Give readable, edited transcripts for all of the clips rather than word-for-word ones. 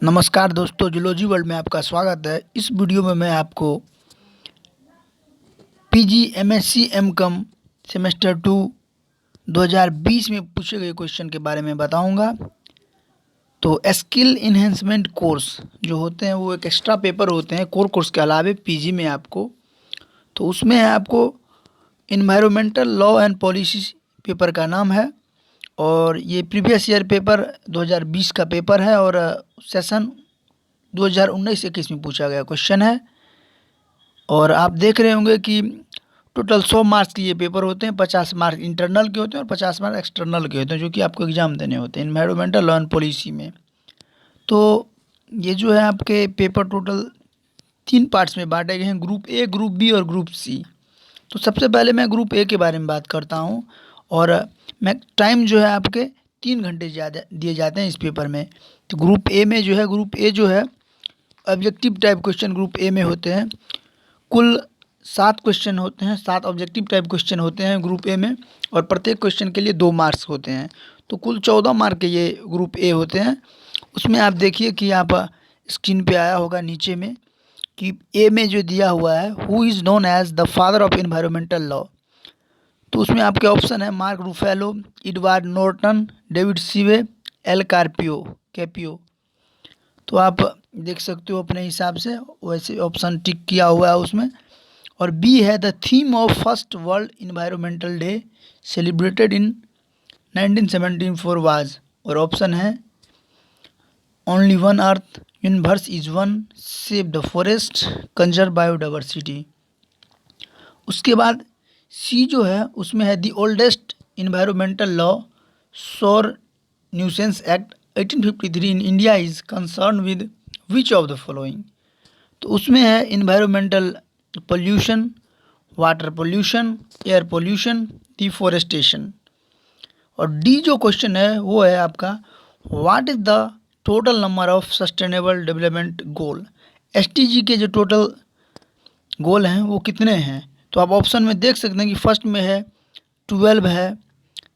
नमस्कार दोस्तों, zoology world में आपका स्वागत है। इस वीडियो में मैं आपको पीजी एमएससी एमकॉम सेमेस्टर 2 2020 में पूछे गए क्वेश्चन के बारे में बताऊंगा। तो स्किल इन्हेंसमेंट कोर्स जो होते हैं वो एक एक्स्ट्रा पेपर होते हैं कोर कोर्स के अलावे पीजी में आपको। तो उसमें है आपको environmental law and policy paper का नाम है और ये प्रीवियस ईयर पेपर 2020 का पेपर है और सेशन 2019-21 में पूछा गया क्वेश्चन है। और आप देख रहे होंगे कि टोटल 100 मार्क्स के ये पेपर होते हैं। 50 मार्क्स इंटरनल के होते हैं और 50 मार्क्स एक्सटर्नल के होते हैं, जो कि आपको एग्ज़ाम देने होते हैं इन्वायरमेंटल लॉ एंड पॉलिसी में। तो ये जो है आपके पेपर टोटल 3 पार्ट्स में बांटे गए हैं, ग्रुप ए, ग्रुप बी और ग्रुप सी। तो सबसे पहले मैं ग्रुप ए के बारे में बात करता हूँ और मैं टाइम जो है आपके 3 घंटे ज़्यादा दिए जाते हैं इस पेपर में। तो ग्रुप ए जो है objective type question group A में होते हैं। कुल 7 क्वेश्चन होते हैं, 7 ऑब्जेक्टिव टाइप क्वेश्चन होते हैं ग्रुप ए में और प्रत्येक क्वेश्चन के लिए 2 मार्क्स होते हैं। तो कुल 14 मार्क के ये ग्रुप ए होते हैं। उसमें आप देखिए कि आप स्क्रीन पे आया होगा नीचे में कि ए में जो दिया हुआ है, who is known as the father of environmental law. तो उसमें आपके ऑप्शन है Mark Ruffalo, Edward Norton, David Seavey, L Capio. तो आप देख सकते हो अपने हिसाब से, वैसे ऑप्शन टिक किया हुआ है उसमें। और बी है the theme of first world environmental day celebrated in 1974 was. और ऑप्शन है only one earth, universe is one, save the forest, conserve biodiversity. उसके बाद सी जो है उसमें है द ओल्डेस्ट इन्वायरमेंटल लॉ सौर nuisance act 1853 in India is concern with which of the following. तो उसमें है environmental pollution, water pollution, air pollution, deforestation. और डी जो क्वेश्चन है वो है आपका what is the total number of sustainable development goal. STG के जो टोटल गोल हैं वो कितने हैं। तो आप ऑप्शन में देख सकते हैं कि फर्स्ट में है 12 है,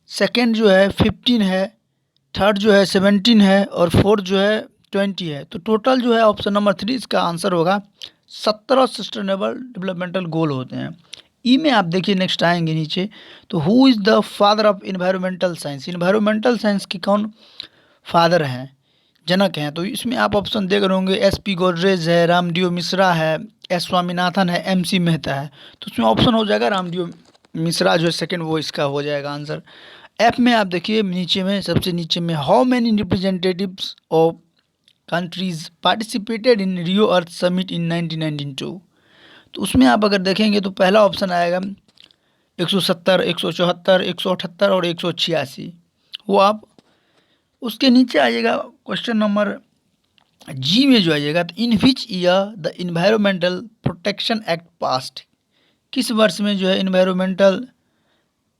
सेकेंड जो है 15 है, थर्ड जो है 17 है और फोर्थ जो है 20 है। तो टोटल जो है ऑप्शन नंबर 3 इसका आंसर होगा। 17 सस्टेनेबल डेवलपमेंटल गोल होते हैं। ई में आप देखिए नेक्स्ट आएंगे नीचे, तो who is the father of environmental science. Environmental science की कौन फादर हैं, जनक हैं। तो इसमें आप ऑप्शन देख रहे होंगे एसपी गोदरेज है, रामडियो मिश्रा है, एस स्वामीनाथन है, एमसी मेहता है। तो उसमें ऑप्शन हो जाएगा रामडियो मिश्रा जो है सेकंड, वो इसका हो जाएगा आंसर। एफ में आप देखिए नीचे में, सबसे नीचे में how many representatives of countries participated in Rio earth summit in 1992। तो उसमें आप अगर देखेंगे तो पहला ऑप्शन आएगा 170, 174, 178 और 186। वो आप उसके नीचे आइएगा क्वेश्चन नंबर जी में जो आइएगा, तो in which year the environmental protection act passed. किस वर्ष में जो है इन्वायरमेंटल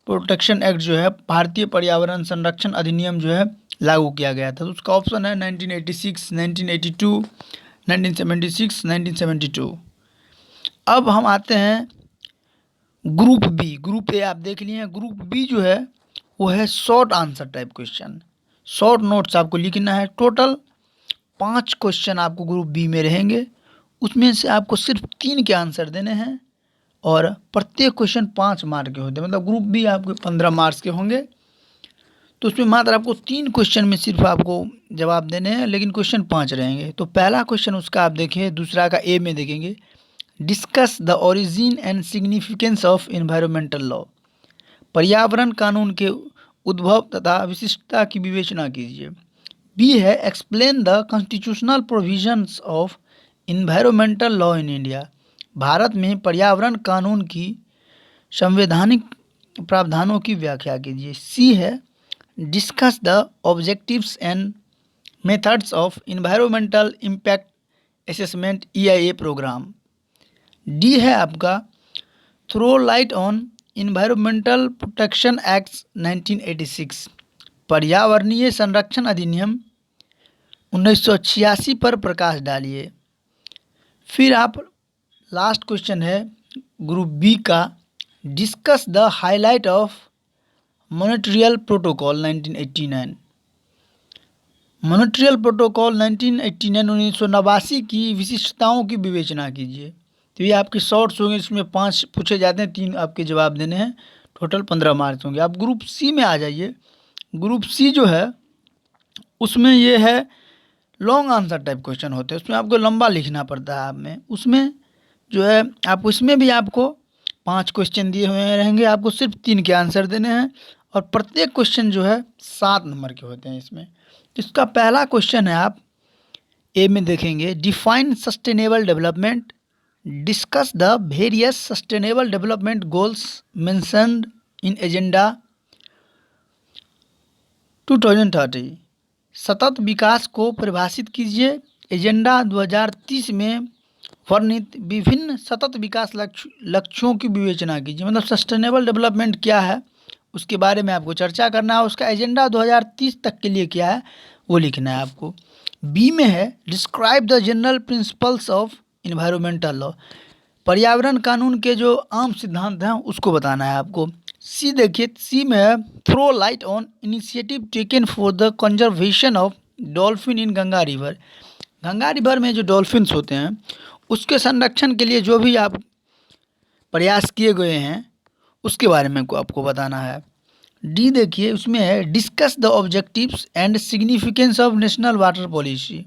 प्रोटेक्शन एक्ट जो है, भारतीय पर्यावरण संरक्षण अधिनियम जो है लागू किया गया था। तो उसका ऑप्शन है 1986, 1982, 1976, 1972। अब हम आते हैं ग्रुप बी। ग्रुप ए आप देख लिए हैं, ग्रुप बी जो है वो है short answer type question, short notes आपको लिखना है। टोटल 5 क्वेश्चन आपको ग्रुप बी में रहेंगे, उसमें से आपको सिर्फ 3 के आंसर देने हैं और प्रत्येक क्वेश्चन 5 मार्क के होते हैं। मतलब ग्रुप बी आपके 15 मार्क्स के होंगे। तो उसमें मात्र आपको 3 क्वेश्चन में सिर्फ आपको जवाब देने हैं, लेकिन क्वेश्चन 5 रहेंगे। तो पहला क्वेश्चन उसका आप देखिए, दूसरा का ए में देखेंगे discuss the origin and significance of environmental law. पर्यावरण कानून के उद्भव तथा विशिष्टता की विवेचना कीजिए। बी है explain the constitutional provisions of environmental law in India. Bharat में पर्यावरण कानून की संवैधानिक प्रावधानों की व्याख्या कीजिए। सी है discuss the objectives and methods of environmental impact assessment EIA programme. D है आपका throw light on environmental protection act 1986, पर्यावरणीय संरक्षण अधिनियम 1986 पर प्रकाश डालिए। फिर आप लास्ट क्वेश्चन है ग्रुप बी का discuss the highlight of Montreal protocol 1989। Montreal protocol 1989 की विशिष्टताओं की विवेचना कीजिए। तो ये आपके शॉर्ट्स होंगे, इसमें 5 पूछे जाते हैं, 3 आपके जवाब देने हैं, टोटल 15 मार्क्स होंगे। आप ग्रुप सी में आ जाइए। ग्रुप सी जो है उसमें ये है लॉन्ग आंसर टाइप क्वेश्चन होते हैं, उसमें आपको लंबा लिखना पड़ता है। आप में उसमें जो है आप इसमें भी आपको 5 क्वेश्चन दिए हुए रहेंगे, आपको सिर्फ 3 के आंसर देने हैं और प्रत्येक क्वेश्चन जो है 7 नंबर के होते हैं इसमें। इसका पहला क्वेश्चन है, आप ए में देखेंगे, define sustainable development, discuss the various sustainable development goals mentioned in agenda 2030। सतत विकास को परिभाषित कीजिए। एजेंडा 2030 में वर्णित विभिन्न सतत विकास लक्ष्यों की विवेचना कीजिए। मतलब सस्टेनेबल डेवलपमेंट क्या है उसके बारे में आपको चर्चा करना है, उसका एजेंडा 2030 तक के लिए क्या है वो लिखना है आपको। बी में है, describe the general principles of environmental law, पर्यावरण कानून के जो आम सिद्धांत हैं उसको बताना है आपको। सी देखिए, सी में है, throw light on initiative taken for the conservation of dolphin in Ganga river. Ganga river में जो डॉल्फिन्स होते हैं उसके संरक्षण के लिए जो भी आप प्रयास किए गए हैं उसके बारे में आपको बताना है। डी देखिए, उसमें है, discuss the objectives and significance of national water policy.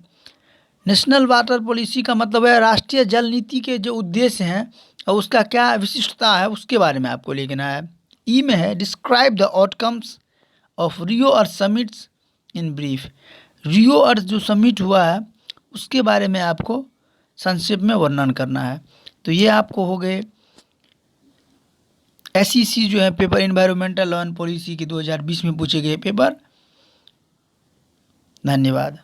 National water policy का मतलब है राष्ट्रीय जल नीति के जो उद्देश्य हैं और उसका क्या विशिष्टता है उसके बारे में आपको लिखना है। ई में है, describe the outcomes of Rio Earth summits in brief. Rio Earth जो समिट हुआ है उसके बारे में आपको संक्षेप में वर्णन करना है। तो ये आपको हो गए SEC जो है paper, environmental law and policy के 2020 में पूछे गए पेपर। धन्यवाद।